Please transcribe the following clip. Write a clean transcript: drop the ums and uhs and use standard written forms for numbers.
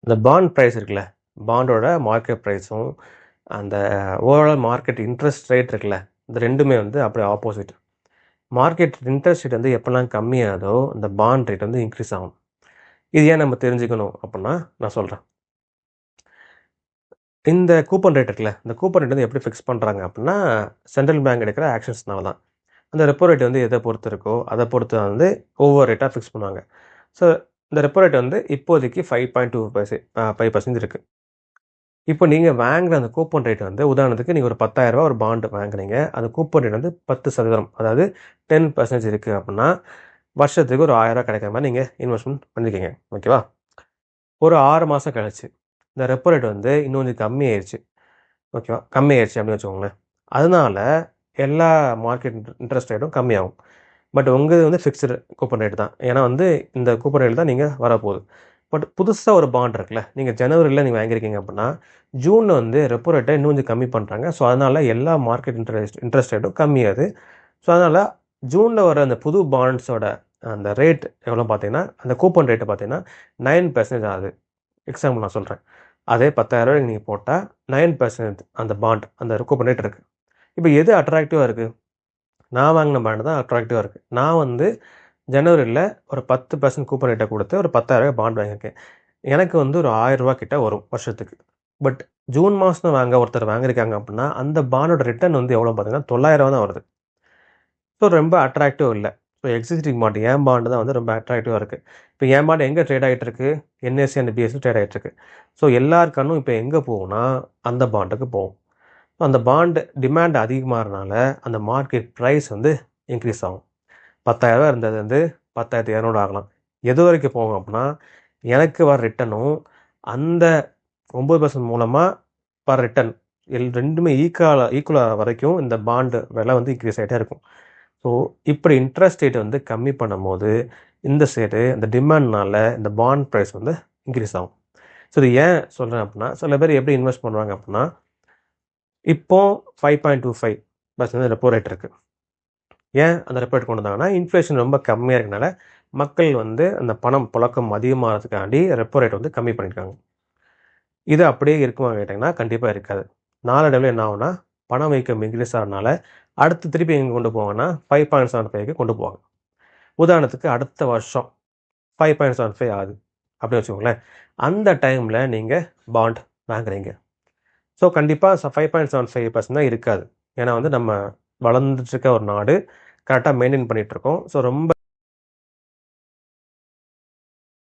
இந்த bond price இருக்குல்ல, பாண்டோட market ப்ரைஸும் அந்த ஓவரால் மார்க்கெட் இன்ட்ரெஸ்ட் ரேட் இருக்குல்ல, இந்த ரெண்டுமே வந்து அப்படியே ஆப்போசிட். மார்க்கெட் இன்ட்ரெஸ்ட் ரேட் வந்து எப்போல்லாம் கம்மியாகுதோ இந்த பாண்ட் ரேட் வந்து இன்க்ரீஸ் ஆகும். இது ஏன் நம்ம தெரிஞ்சுக்கணும் அப்படின்னா நான் சொல்கிறேன். இந்த கூப்பன் ரேட் இருக்குல்ல, இந்த கூப்பன் ரேட் வந்து எப்படி ஃபிக்ஸ் பண்ணுறாங்க அப்படின்னா சென்ட்ரல் பேங்க் எடுக்கிற ஆக்ஷன்ஸ்னால தான். அந்த ரெப்போ ரேட் வந்து எதை பொறுத்து இருக்கோ அதை பொறுத்து வந்து ஒவ்வொரு ரேட்டாக ஃபிக்ஸ் பண்ணுவாங்க. ஸோ இந்த ரெப்போ ரேட் வந்து இப்போதைக்கு 5.25% இருக்குது. இப்போ நீங்கள் வாங்குற அந்த கூப்பன் ரேட் வந்து உதாரணத்துக்கு நீங்கள் ஒரு 10,000 ஒரு பாண்டு வாங்குறீங்க. அந்த கூப்பன் ரேட் வந்து 10%, அதாவது 10% இருக்குது அப்படின்னா வருஷத்துக்கு ஒரு 1000 கிடைக்கிற மாதிரி நீங்கள் இன்வெஸ்ட்மெண்ட் பண்ணிக்கோங்க. ஓகேவா? ஒரு 6 மாதம் கழிச்சு இந்த ரெப்போ ரேட் வந்து இன்னும் கொஞ்சம் கம்மியாயிருச்சு. ஓகேவா? கம்மியாயிருச்சு அப்படின்னு வச்சுக்கோங்களேன். அதனால எல்லா மார்க்கெட் இன்ட்ரெஸ்ட் ரேட்டும் கம்மியாகும். பட் உங்கள் வந்து ஃபிக்ஸ்டு கூப்பன் ரேட் தான். ஏன்னா வந்து இந்த கூப்பன் ரேட் தான் நீங்கள் வரப்போகுது. பட் புதுசாக ஒரு பாண்ட் இருக்குல்ல, நீங்கள் ஜனவரியில் நீங்கள் வாங்கியிருக்கீங்க அப்படின்னா ஜூனில் வந்து ரெப்போ ரேட்டை இன்னும் கொஞ்சம் கம்மி பண்ணுறாங்க. ஸோ அதனால் எல்லா மார்க்கெட் இன்ட்ரெஸ்ட் ரேட்டும் கம்மியாகுது. ஸோ அதனால் ஜூனில் வர அந்த புது பாண்ட்ஸோட அந்த ரேட் எவ்வளோ பார்த்தீங்கன்னா, அந்த கூப்பன் ரேட்டை பார்த்தீங்கன்னா 9% ஆகுது. எக்ஸாம்பிள் நான் சொல்கிறேன். அதே 10,000 நீங்கள் போட்டால் 9% அந்த பாண்ட் அந்த கூப்பன் ரேட் இருக்குது. இப்போ எது அட்ராக்டிவாக இருக்குது? நான் வாங்கின பாண்டு தான் அட்ராக்டிவாக இருக்குது. நான் வந்து ஜனவரியில் ஒரு 10% கூப்பன் ரேட்டை கொடுத்து ஒரு 10,000 பாண்ட் வாங்கியிருக்கேன். எனக்கு வந்து ஒரு 1000 கிட்ட வரும் வருஷத்துக்கு. பட் ஜூன் மாதம் ஒருத்தர் வாங்கியிருக்காங்க அப்படின்னா அந்த பாண்டோட ரிட்டர்ன் வந்து எவ்வளோ பார்த்தீங்கன்னா 900 தான் வருது. ஸோ ரொம்ப அட்ராக்டிவ் இல்லை. ஸோ எக்ஸிஸ்டிங் பாண்ட் என் பாண்டு தான் வந்து ரொம்ப அட்ராக்டிவாக இருக்குது. இப்போ என் பாண்டு எங்கே ட்ரேட் ஆகிட்டு இருக்கு? என்எஸ்சி அண்ட் பிஎஸ்சி ட்ரேட் ஆகிட்டு இருக்கு. ஸோ எல்லார் கண்ணும் இப்போ எங்கே போகும்னா அந்த பாண்டுக்கு போகும். அந்த பாண்டு டிமாண்ட் அதிகமாகறனால அந்த மார்க்கெட் ப்ரைஸ் வந்து இன்க்ரீஸ் ஆகும். 10,000 இருந்தது வந்து 10,200 ஆகலாம். எது வரைக்கும் போகும் அப்படின்னா எனக்கு வர ரிட்டனும் அந்த 9% மூலமாக வர ரிட்டன் ரெண்டுமே ஈக்குவலாக வரைக்கும் இந்த பாண்டு விலை வந்து இன்க்ரீஸ் ஆகிட்டே இருக்கும். ஸோ இப்படி இன்ட்ரெஸ்ட் ரேட் வந்து கம்மி பண்ணும்போது இந்த சைடு இந்த டிமாண்ட்னால இந்த பாண்ட் ப்ரைஸ் வந்து இன்க்ரீஸ் ஆகும். ஸோ இது ஏன் சொல்கிறேன் அப்படின்னா சில பேர் எப்படி இன்வெஸ்ட் பண்ணுவாங்க அப்படின்னா இப்போ 5.25% ரெப்போ ரேட் இருக்குது. ஏன் அந்த ரெப்போ ரேட் கொண்டு வந்தாங்கன்னா இன்ஃப்ளேஷன் ரொம்ப கம்மியாக இருக்கனால மக்கள் வந்து அந்த பணம் புழக்கம் அதிகமாகிறதுக்காண்டி ரெப்போ ரேட் வந்து கம்மி பண்ணியிருக்காங்க. இது அப்படியே இருக்குமா கேட்டிங்கன்னா கண்டிப்பாக இருக்காது. நாளடைவில் என்ன ஆகும்னா பணம் வீக்கம் இன்க்ரீஸ் ஆகிறதுனால அடுத்து திருப்பி எங்கே கொண்டு போவாங்கன்னா 5.75க்கு கொண்டு போவாங்க. உதாரணத்துக்கு அடுத்த வருஷம் 5.75 ஆகுது அப்படின்னு வச்சுக்கோங்களேன். அந்த டைமில் நீங்கள் பாண்ட் வாங்குறீங்க. ஸோ கண்டிப்பாக 5.75% தான் இருக்காது. ஏன்னா வந்து நம்ம வளர்ந்துட்டுருக்க ஒரு நாடு, கரெக்டாக மெயின்டைன் பண்ணிகிட்ருக்கோம். ஸோ ரொம்ப